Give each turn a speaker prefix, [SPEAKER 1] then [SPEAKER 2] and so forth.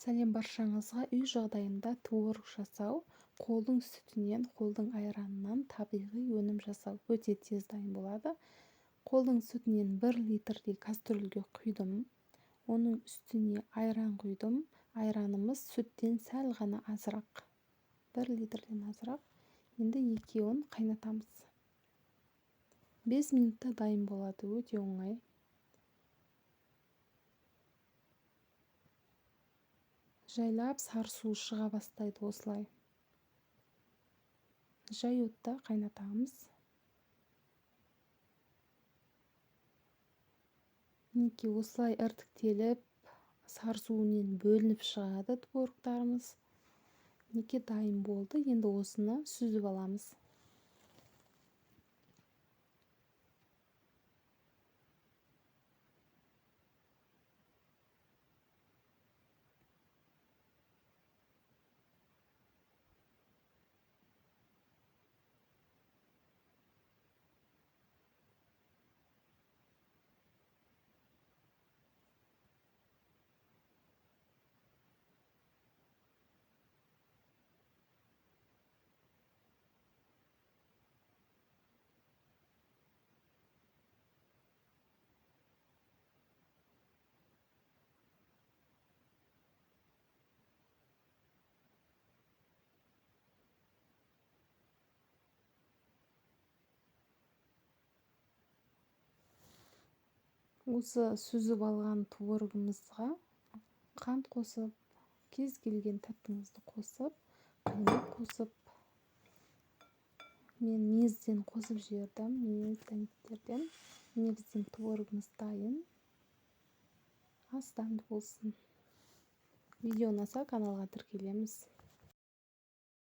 [SPEAKER 1] Сәлем баршаңызға. Үй жағдайында творог жасау, қолдың сүтінен, қолдың айранынан табиғи өнім жасау өте тез дайын болады. Қолдың сүтінен 1 литрдей кастрөлге құйдым. Оның үстіне айран құйдым. Айранымыз сүттен сәл ғана азырақ. 1 литрден азырақ. Енді екеуін қайнатамыз. 5 минутта дайын болады, өте оңай. Жайлап сары су шыға бастайды осылай. Жай отта қайнатамыз. Мінекей осылай іртіктеліп, сары суынан бөлініп шығады творогтарымыз. Мінекей дайын болды. Енді осыны сүзіп аламыз. Осы сүзіп алған творогымызға қант қосып, кез келген тәттіңізді қосып, қайнап қосып, мен мезден қосып жібердім, мезден. Міне біздің творогымыз дайын. Ас дәмді болсын. Видео ұнаса каналға тіркелеміз.